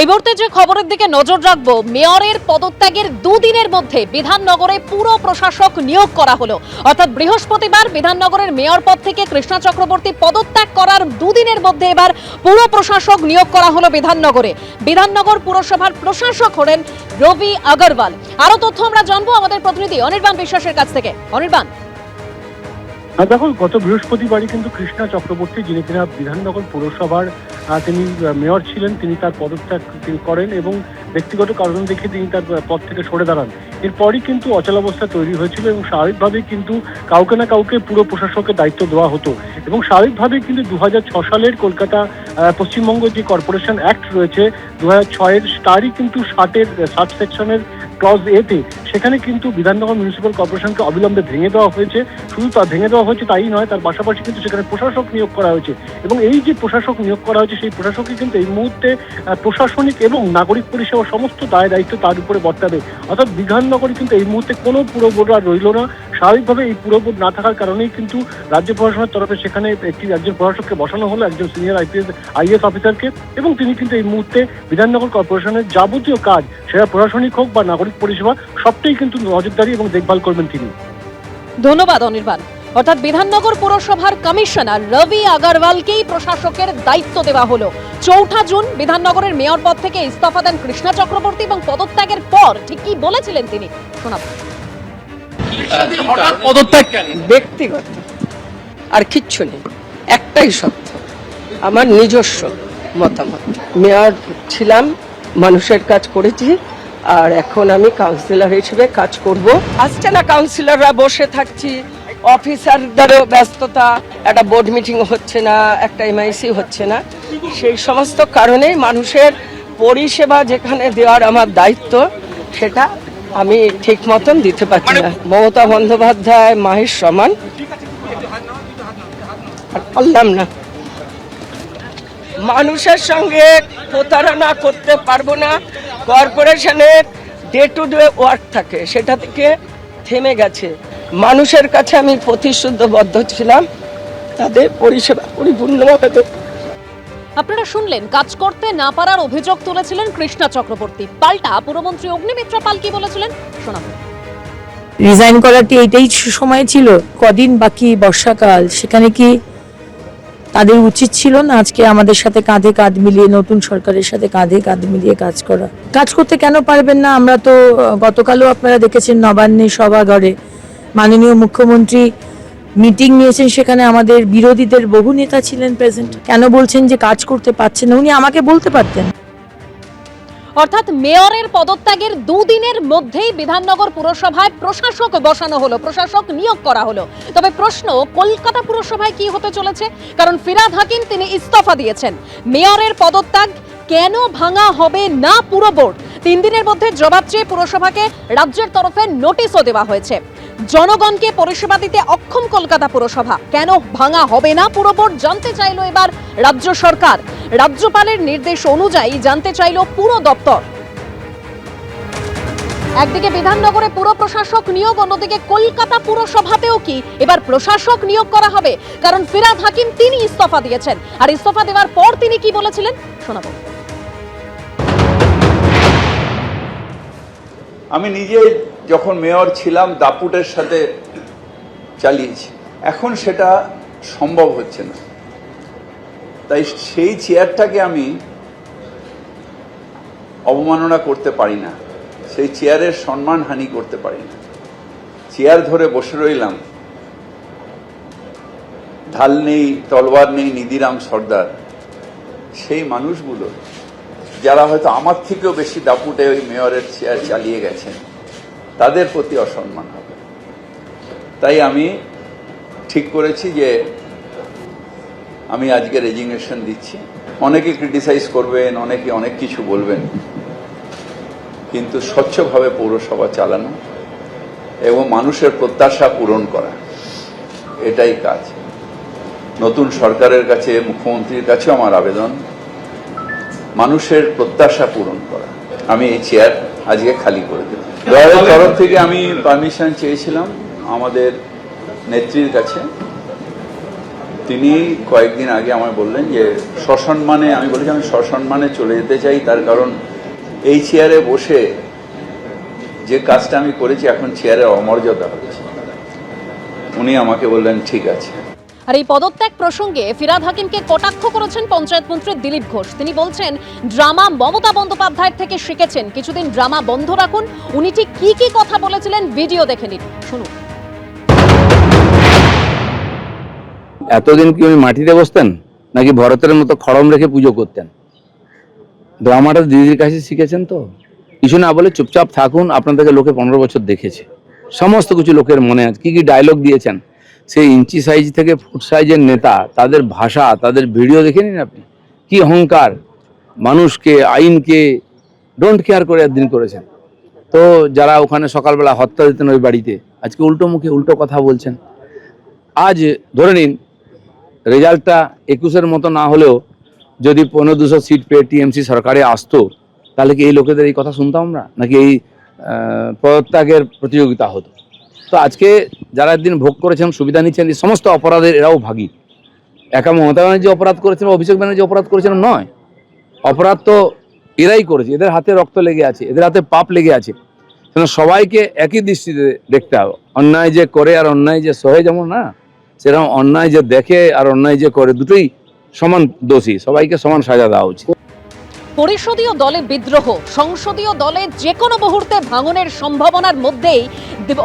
এই মুহূর্তে যে খবরের দিকে নজর রাখবো, মেয়রের পদত্যাগের দুদিনের মধ্যে বিধাননগরে পুরো প্রশাসক নিয়োগ করা হলো। অর্থাৎ বৃহস্পতিবার বিধাননগরের মেয়র পদ থেকে কৃষ্ণা চক্রবর্তী পদত্যাগ করার দুদিনের মধ্যে এবার পুরো প্রশাসক নিয়োগ করা হলো বিধাননগরে। বিধাননগর পুরসভার প্রশাসক হলেন রবি আগরওয়াল। আরো তথ্য আমরা জানবো আমাদের প্রতিনিধি অনির্বাণ বিশ্বাসের কাছ থেকে। অনির্বাণ, দেখো, গত বৃহস্পতিবারই কিন্তু কৃষ্ণা চক্রবর্তী, যিনি কিনা বিধাননগর পৌরসভার তিনি মেয়র ছিলেন, তিনি তার পদত্যাগ করেন এবং ব্যক্তিগত কারণ দেখে তিনি তার পদ থেকে সরে দাঁড়ান। এরপরই কিন্তু অচলাবস্থা তৈরি হয়েছিল এবং স্বাভাবিকভাবেই কিন্তু কাউকে না কাউকে পুরো প্রশাসকের দায়িত্ব দেওয়া হতো এবং স্বাভাবিকভাবেই কিন্তু 2006 সালের কলকাতা পশ্চিমবঙ্গ যে কর্পোরেশন অ্যাক্ট রয়েছে 2006-এর, তারই কিন্তু 60 সেকশনের ক্লজ এতে সেখানে কিন্তু বিধাননগর মিউনিসিপ্যাল কর্পোরেশনকে অবিলম্বে ভেঙে দেওয়া হয়েছে। শুধু তা ভেঙে দেওয়া হয়েছে তাই নয়, তার পাশাপাশি কিন্তু সেখানে প্রশাসক নিয়োগ করা হয়েছে এবং এই যে প্রশাসক নিয়োগ করা হয়েছে সেই প্রশাসকই কিন্তু এই মুহূর্তে প্রশাসনিক এবং নাগরিক পরিষেবা সমস্ত দায়-দায়িত্ব তার উপরে বর্তাবে। অর্থাৎ বিধাননগরে কিন্তু এই মুহূর্তে কোনো পুরবোর্ড আর রইল না। স্বাভাবিকভাবে এই পুরবোর্ড না থাকার কারণেই কিন্তু রাজ্য প্রশাসনের তরফে সেখানে একজন প্রশাসককে বসানো হলো, একজন সিনিয়র আইএস অফিসারকে, এবং তিনি কিন্তু এই মুহূর্তে বিধাননগর কর্পোরেশনের যাবতীয় কাজ, সেটা প্রশাসনিক হোক বা নাগরিক পরিষেবা, সবটাই কিন্তু নজরদারি এবং দেখভাল করবেন তিনি। ধন্যবাদ অনির্বাণ। অর্থাৎ বিধাননগর পুরসভার কমিশনার রবি আগরওয়ালকেই প্রশাসকের দায়িত্ব দেওয়া হলো। 4 জুন বিধাননগরের মেয়র পদ থেকে ইস্তফা দেন কৃষ্ণা চক্রবর্তী এবং পদত্যাগের পর ঠিক কি বলেছিলেন তিনি, শোনাবো। পদত্যাগ ব্যক্তিগত আর কিচ্ছু নেই, একটাই সত্য, আমার নিজস্ব মতামত। মেয়র ছিলাম, মানুষের কাজ করেছি, আর এখন আমি কাউন্সিলর হিসেবে কাজ করব। আসছে না কাউন্সিলররা, বসে থাকছি, অফিসারদেরও ব্যস্ততা, একটা বোর্ড মিটিং হচ্ছে না, একটা এমআইসি হচ্ছে না, সেই সমস্ত কারণেই মানুষের পরিষেবা যেখানে দেওয়ার আমার দায়িত্ব সেটা আমি ঠিক মতন দিতে পারছি না। মমতা বন্দ্যোপাধ্যায় মাহির সমান, পারলাম না। মানুষের সঙ্গে প্রতারণা করতে পারবো না। কর্পোরেশনের ডে টু ডে ওয়ার্ক থাকে, সেটা থেকে থেমে গেছে। মানুষের কাছে আমি প্রতিশ্রুতিবদ্ধ ছিলাম, তাদের পরিষেবা পরিপূর্ণভাবে দেব। আপনারা শুনলেন, কাজ করতে না পারার অভিযোগ তুলেছিলেন কৃষ্ণা চক্রবর্তী। পাল্টা পুরমন্ত্রী অগ্নিমিত্রা পাল কি বলেছিলেন, শোনাবো। রিজাইন করাটি এটাই সময় ছিল, কদিন বাকি বর্ষাকাল, সেখানে কি তাদের উচিত ছিল না আজকে আমাদের সাথে কাঁধে কাঁধ মিলিয়ে, নতুন সরকারের সাথে কাঁধে কাঁধ মিলিয়ে কাজ করা? কাজ করতে কেন পারবেন না? আমরা তো গতকালও আপনারা দেখেছেন নবান্নে সভাঘরে মাননীয় মুখ্যমন্ত্রী মিটিং নিয়েছেন, সেখানে আমাদের বিরোধীদের বহু নেতা ছিলেন প্রেজেন্ট। কেন বলছেন যে কাজ করতে পারছেন না? উনি আমাকে বলতে পারতেন। অর্থাৎ মেয়রের পদত্যাগের দুদিনের মধ্যেই বিধাননগর পুরসভায় প্রশাসক বসানো হলো, প্রশাসক নিয়োগ করা হলো। তবে প্রশ্ন, কলকাতা পুরসভায় কি হতে চলেছে? কারণ ফিরহাদ হাকিম তিনি ইস্তফা দিয়েছেন। মেয়রের পদত্যাগ কেন ভাঙা হবে না পুরো বোর্ড? 3 দিনের মধ্যে জবাব চেয়ে পুরসভাকে রাজ্যের তরফে নোটিশও দেওয়া হয়েছে। জনগণকে পরিষেবা দিতে অক্ষম কলকাতা পুরসভা, কেন ভাঙা হবে না পুরো বোর্ড জানতে চাইল এবার রাজ্য সরকার। রাজ্যপালের নির্দেশ অনুযায়ী জানতে চাইল পুরো দপ্তর। একদিকে বিধাননগরে পুরো প্রশাসক নিয়োগ, অন্যদিকে কলকাতা পুরসভাতেও কি এবার প্রশাসক নিয়োগ করা হবে? কারণ ফিরহাদ হাকিম তিনি ইস্তফা দিয়েছেন, আর ইস্তফা দেওয়ার পর তিনি কি বলেছিলেন, শোনাবো। আমি নিজে যখন মেয়র ছিলাম দাপুটের সাথে চালিয়েছি, এখন সেটা সম্ভব হচ্ছে না। তাই সেই চেয়ারটাকে আমি অবমাননা করতে পারি না, সেই চেয়ারের সম্মানহানি করতে পারি না। চেয়ার ধরে বসে রইলাম, ঢাল নেই, তলোয়ার নেই, নিধিরাম সর্দার, সেই মানুষগুলো যারা হয়তো আমার থেকেও বেশি দাপুটে ওই মেয়রের চেয়ার চালিয়ে গেছেন, তাদের প্রতি অসম্মান হবে। তাই আমি ঠিক করেছি যে আমি আজকে রেজিগনেশন দিচ্ছি। অনেকে ক্রিটিসাইজ করবেন, অনেকে অনেক কিছু বলবেন, কিন্তু স্বচ্ছভাবে পৌরসভা চালানো এবং মানুষের প্রত্যাশা পূরণ করা, এটাই কাজ। নতুন সরকারের কাছে, মুখ্যমন্ত্রীর কাছেও আমার আবেদন, মানুষের প্রত্যাশা পূরণ করা। আমি এই চেয়ার আজকে খালি করে দেব। দলের তরফ থেকে আমি পারমিশন চেয়েছিলাম আমাদের নেত্রীর কাছে, তিনি কয়েকদিন আগে আমায় বললেন যে সসম্মানে, আমি বলেছি আমি সসম্মানে চলে যেতে চাই, তার কারণ এই চেয়ারে বসে যে কাজটা আমি করেছি এখন চেয়ারের অমর্যাদা হচ্ছে। উনি আমাকে বললেন ঠিক আছে। আর এই পদত্যাগ প্রসঙ্গে ফিরহাদ হাকিমকে কটাক্ষ করেছেন পঞ্চায়েত মন্ত্রী দিলীপ ঘোষ। তিনি বলছেন ড্রামা মমতা বন্দ্যোপাধ্যায়ের থেকে শিখেছেন, কিছুদিন ড্রামা বন্ধ রাখুন। উনি ঠিক কি কি কথা বলেছিলেন ভিডিও দেখে নিন, শুনুন। এতদিন কি উনি মাটিতে বসতেন নাকি ভরতের মতো খড়ম রেখে পুজো করতেন? ড্রামাটা দিদির কাছে শিখেছেন তো। কিছু না বলে চুপচাপ থাকুন, আপনাদেরকে লোকে 15 বছর দেখেছে, সমস্ত কিছু লোকের মনে আছে। কি কি ডায়লগ দিয়েছেন, সেই ইঞ্চি সাইজ থেকে ফুট সাইজের নেতা, তাদের ভাষা, তাদের ভিডিও দেখে নিন আপনি। কি অহংকার, মানুষকে, আইনকে ডোন্ট কেয়ার করে একদিন করেছেন। তো যারা ওখানে সকালবেলা হত্যা দিতেন ওই বাড়িতে, আজকে উল্টো মুখে উল্টো কথা বলছেন। আজ ধরে নিন রেজাল্টটা 21-এর মতো না হলেও যদি 1500-200 সিট পেয়ে টিএমসি সরকারে আসতো, তাহলে কি এই লোকেদের এই কথা শুনতাম আমরা, নাকি এই পদত্যাগের প্রতিযোগিতা হতো? তো আজকে যারা একদিন ভোগ করেছেন, সুবিধা নিচ্ছেন, এই সমস্ত অপরাধের এরাও ভাগী। একা মমতা ব্যানার্জি অপরাধ করেছেন, অভিষেক ব্যানার্জি অপরাধ করেছেন নয়, অপরাধ তো এরাই করেছে। এদের হাতে রক্ত লেগে আছে, এদের হাতে পাপ লেগে আছে। সবাইকে একই দৃষ্টিতে দেখতে হবে। অন্যায় যে করে আর অন্যায় যে সহে যেমন না, সেরকম অন্যায় যে দেখে আর অন্যায় যে করে দুটোই সমান দোষী, সবাইকে সমান সাজা দেওয়া উচিত। পরিষদীয় দলে বিদ্রোহ, সংসদীয় দলে যে কোনো মুহূর্তে ভাঙনের সম্ভাবনার মধ্যেই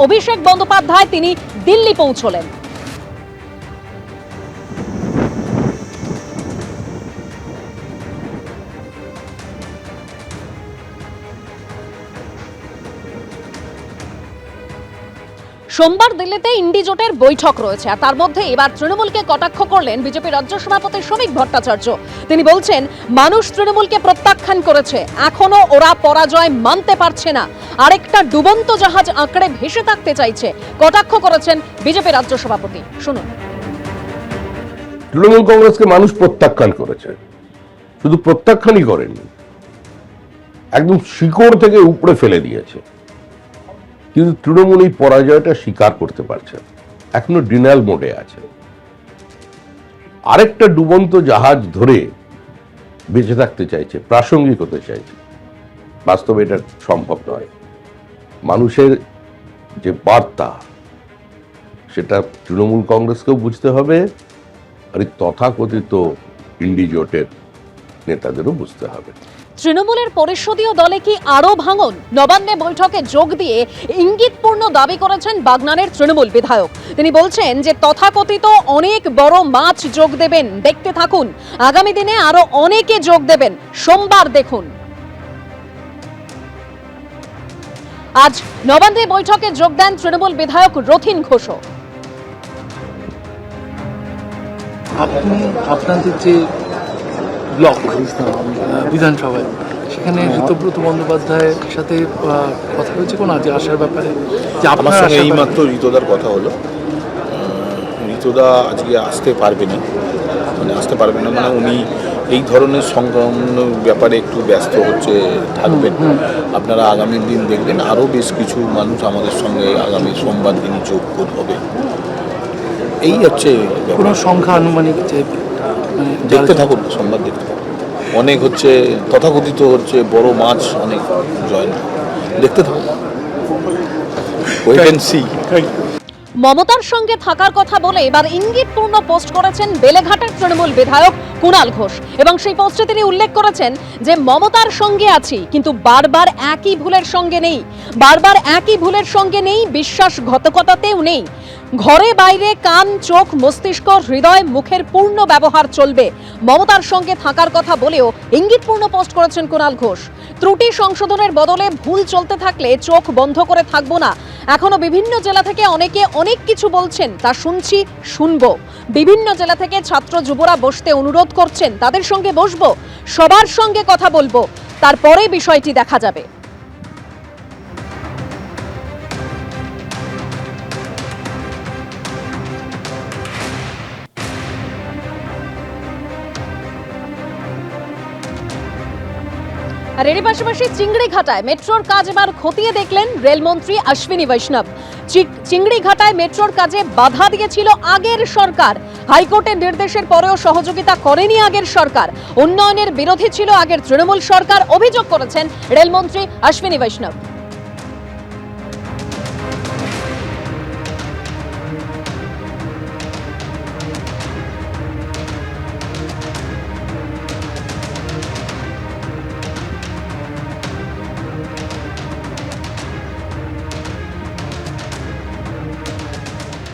অভিষেক বন্দ্যোপাধ্যায় তিনি দিল্লি পৌঁছলেন। সোমবার দিল্লিতে ইন্ডি জোটের বৈঠক রয়েছে, আর তার মধ্যে এবার তৃণমূলকে কটাক্ষ করলেন বিজেপি রাজ্য সভাপতি শ্রমিক ভট্টাচার্য। তিনি বলছেন মানুষ তৃণমূলকে প্রত্যাখ্যান করেছে, এখনো ওরা পরাজয় মানতে পারছে না, আরেকটা ডুবন্ত জাহাজ আঁকড়ে ভেসে থাকতে চাইছে। কটাক্ষ করেছেন বিজেপি রাজ্য সভাপতি, শুনুন। তৃণমূল কংগ্রেসকে মানুষ প্রত্যাখ্যান করেছে, শুধু প্রত্যাখ্যানই করেনি, একদম শিকড় থেকে উপড়ে ফেলে দিয়েছে। কিন্তু তৃণমূল এই পরাজয়টা স্বীকার করতে পারছে, এখনো ডিনায়াল মোডে আছে। আরেকটা ডুবন্ত জাহাজ ধরে বেঁচে থাকতে চাইছে, প্রাসঙ্গিক হতে চাইছে। বাস্তবে এটা সম্ভব নয়। মানুষের যে বার্তা, সেটা তৃণমূল কংগ্রেসকেও বুঝতে হবে, আর এই তথাকথিত ইন্ডি জোটের নেতাদেরও বুঝতে হবে। তৃণমূলের পরিষদীয় দলে কি আরো ভাঙন? নবান্নে বৈঠকে যোগ দিয়ে ইঙ্গিতপূর্ণ দাবি করেছেন বাগনানের তৃণমূল বিধায়ক। তিনি বলছেন যে তথাকথিত অনেক বড় মাছ যোগ দেবেন, দেখতে থাকুন, আগামী দিনে আরো অনেকে যোগ দেবেন, সোমবার দেখুন। আজ নবান্নে বৈঠকে যোগ দেন তৃণমূল বিধায়ক রথীন ঘোষও। আপনাদের যে ব্লক বিধানসভায়, সেখানে ঋতব্রত বন্দ্যোপাধ্যায়ের সাথে কথা হয়েছে কোনো আজ আসার ব্যাপারে? যে আমার সঙ্গে এইমাত্র ঋতুদার কথা হলো। ঋতুদা আজকে আসতে পারবে না, মানে উনি এই ধরনের সংক্রমণ ব্যাপারে একটু ব্যস্ত থাকবেন। আপনারা আগামী দিন দেখবেন আরও বেশ কিছু মানুষ আমাদের সঙ্গে আগামী সোমবার দিন যোগ হবে। এই হচ্ছে কোনো সংখ্যা আনুমানিক যে দেখতে থাকুন, সোমবার দেখতে থাকুন। অনেক তথাকথিত বড় মাছ অনেক জয়েন, দেখতে থাকুন। Wait and see. মমতার সঙ্গে থাকার কথা বলে এবার ইঙ্গিতপূর্ণ পোস্ট করেছেন বেলেঘাটার তৃণমূল বিধায়ক কুণাল ঘোষ, এবং সেই পোস্টে তিনি উল্লেখ করেছেন যে মমতার সঙ্গে আছি, কিন্তু বারবার একই ভুলের সঙ্গে নেই, বিশ্বাসঘাতকতাতেও নেই। ঘরে বাইরে কান, চোখ, মস্তিষ্ক, হৃদয়, মুখের পূর্ণ ব্যবহার চলবে। মমতার সঙ্গে থাকার কথা বলেও ইঙ্গিতপূর্ণ পোস্ট করেছেন কুণাল ঘোষ। ত্রুটি সংশোধনের বদলে ভুল চলতে থাকলে চোখ বন্ধ করে থাকবো না। এখনো বিভিন্ন জেলা থেকে অনেকে অনেক কিছু বলছেন, তা শুনছি, শুনবো। বিভিন্ন জেলা থেকে ছাত্র যুবরা বসতে অনুরোধ করছেন, তাদের সঙ্গে বসবো, সবার সঙ্গে কথা বলবো, তারপরে বিষয়টি দেখা যাবে। আর এর পাশাপাশি চিংড়িঘাটায় মেট্রোর কাজ এবার খতিয়ে দেখলেন রেলমন্ত্রী অশ্বিনী বৈষ্ণব। চিংড়িঘাটায় মেট্রোর কাজে বাধা দিয়েছিল আগের সরকার। হাইকোর্টের নির্দেশের পরেও সহযোগিতা করেনি আগের সরকার। উন্নয়নের বিরোধী ছিল আগের তৃণমূল সরকার, অভিযোগ করেছেন রেলমন্ত্রী অশ্বিনী বৈষ্ণব।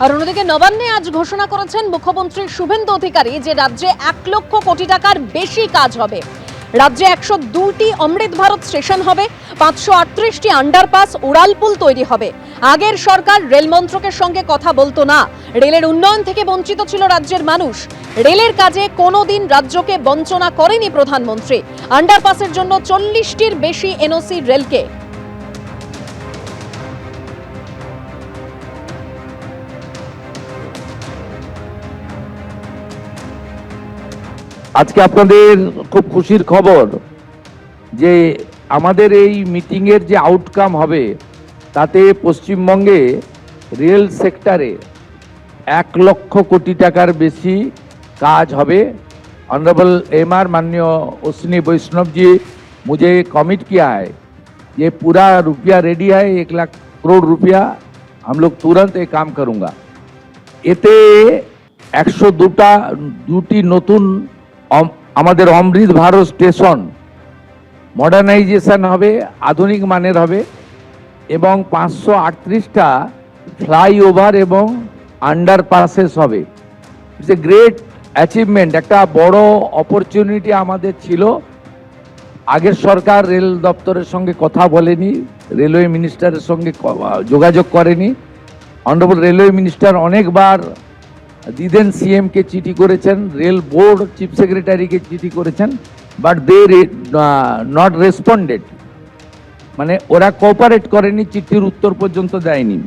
আর অন্যদিকে নবান্নে আজ ঘোষণা করেছেন মুখ্যমন্ত্রী শুভেন্দু অধিকারী যে রাজ্যে 1 লক্ষ কোটি টাকার বেশি কাজ হবে। রাজ্যে 102টি অমৃত ভারত স্টেশন হবে, 538টি আন্ডারপাস, উড়ালপুল তৈরি হবে। আগের সরকার রেল মন্ত্রকের সঙ্গে কথা বলতো না। রেলের উন্নয়ন থেকে বঞ্চিত ছিল রাজ্যের মানুষ। রেলের কাজে কোনোদিন রাজ্যকে বঞ্চনা করেনি প্রধানমন্ত্রী। আন্ডারপাসের জন্য 40টির বেশি এনওসি রেলকে। আজকে আপনাদের খুব খুশির খবর যে আমাদের এই মিটিংয়ের যে আউটকাম হবে তাতে পশ্চিমবঙ্গে রেল সেক্টরে 1 লক্ষ কোটি টাকার বেশি কাজ হবে। ऑनरेबल एमआर माननीय अश्विनी वैष्णव जी मुझे कमिट किया है, ये पूरा रुपया रेडी है, 1 लाख करोड़ रुपया हम लोग तुरंत ये काम करूँगा। এতে 102টি নতুন আমাদের অমৃত ভারত স্টেশন মডার্নাইজেশন হবে, আধুনিক মানের হবে এবং 538টা ফ্লাইওভার এবং আন্ডারপাসেস হবে। ইটস এ গ্রেট অ্যাচিভমেন্ট, একটা বড় অপরচুনিটি আমাদের ছিল। আগের সরকার রেল দপ্তরের সঙ্গে কথা বলেনি, রেলওয়ে মিনিস্টারের সঙ্গে যোগাযোগ করেনি। অনারেবল রেলওয়ে মিনিস্টার অনেকবার দিদেন সিএম কে চিঠি করেছেন, রেল বোর্ড চিফ সেক্রেটারিকে চিঠি করেছেন, বাট দে নট রেসপন্ডেড, মানে ওরা কোঅপারেট করেনি, চিঠির উত্তর পর্যন্ত দেয়নি।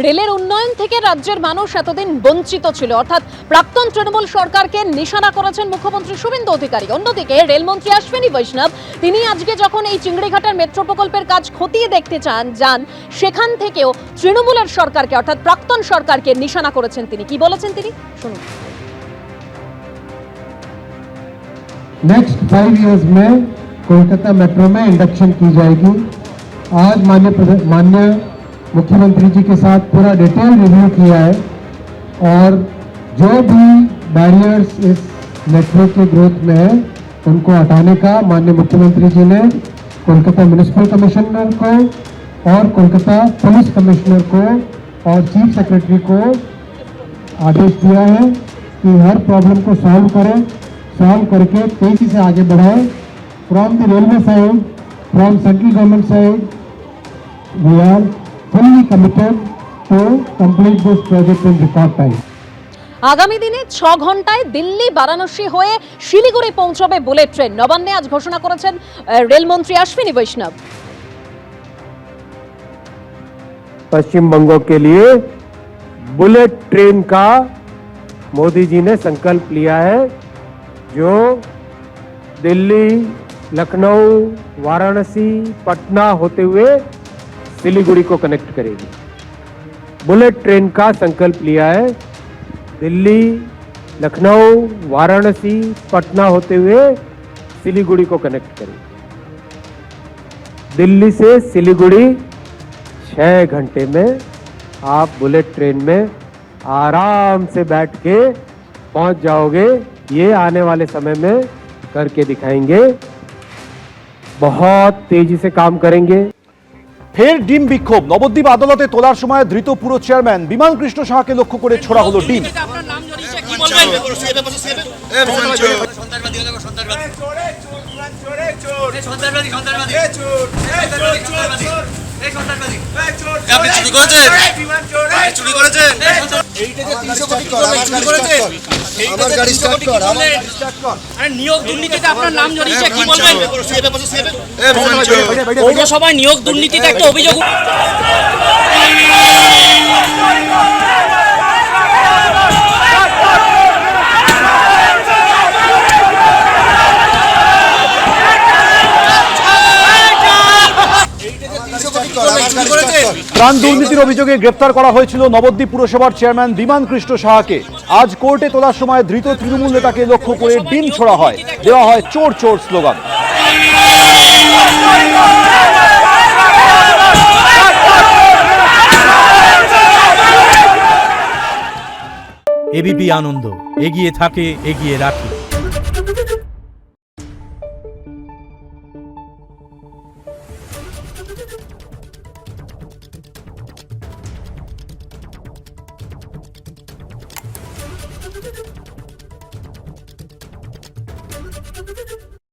রেলের উন্নয়ন থেকে রাজ্যের মানুষ এতদিন বঞ্চিত ছিল, অর্থাৎ প্রাক্তন তৃণমূল সরকারকে নিশানা করেছেন মুখ্যমন্ত্রী শুভেন্দু অধিকারী। অন্যদিকে রেলমন্ত্রী অশ্বিনী বৈষ্ণব তিনি আজকে যখন এই চিংড়িঘাটার মেট্রো প্রকল্পের কাজ খতিয়ে দেখতে যান সেখান থেকেও তৃণমূলের সরকারকে অর্থাৎ প্রাক্তন সরকারকে নিশানা করেছেন তিনি। কি बलेছেন তিনি শুনুন। नेक्स्ट 5 इयर्स में कोलकाता मेट्रो में इंडक्शन की जाएगी। आज माननीय मुख्यमंत्री जी के साथ पूरा डिटेल रिव्यू किया है और जो भी बैरियर्स इस मेट्रो के ग्रोथ में है उनको हटाने का माननीय मुख्यमंत्री जी ने कोलकाता म्युनिसिपल कमिश्नर को और कोलकाता पुलिस कमिश्नर को और चीफ सेक्रेटरी को आदेश दिया है कि हर प्रॉब्लम को सॉल्व करके तेजी से आगे बढ़ाएं। From the railway side, from central government side, we are fully committed to complete this project in record time. আগামী দিনে 6 ঘন্টায় দিল্লি বারাণসী হয়ে শিলিগুড়ি পৌঁছবে বুলেট ট্রেন। নবান্নে আজ ঘোষণা করেছেন রেলমন্ত্রী অশ্বিনী বৈষ্ণব। पश्चिम बंगों के लिए बुलेट ट्रेन का मोदी जी ने संकल्प लिया है, जो दिल्ली, लखनऊ, वाराणसी, पटना होते हुए सिलीगुड़ी को कनेक्ट करेगी। बुलेट ट्रेन का संकल्प लिया है, दिल्ली, लखनऊ, वाराणसी, पटना होते हुए सिलीगुड़ी को कनेक्ट करेगी। दिल्ली से सिलीगुड़ी 6 घंटे में आप बुलेट ट्रेन में आराम से बैठ के पहुंच जाओगे। ये आने वाले समय में करके दिखाएंगे, बहुत तेजी से काम करेंगे। ফের ডিম বিক্ষোভ। নবদ্বীপ আদালতে তোলার সময় ধৃত পুরো চেয়ারম্যান বিমান কৃষ্ণ সাহাকে লক্ষ্য করে ছোড়া হলো ডিম। নিয়োগ দুর্নীতিতে আপনার নাম জড়িয়েছে, কি বলবেন? পৌরসভায় নিয়োগ দুর্নীতিতে একটা অভিযোগ। ত্রাণ দুর্নীতির অভিযোগে গ্রেপ্তার করা হয়েছিল নবদ্বীপ পুরসভার চেয়ারম্যান বিমান কৃষ্ণ সাহাকে। আজ কোর্টে তোলার সময় ধৃত তৃণমূল নেতাকে লক্ষ্য করে ডিম ছোড়া হয়, দেওয়া হয় চোর চোর স্লোগান। এবিপি আনন্দ, এগিয়ে থাকে, এগিয়ে রাখে।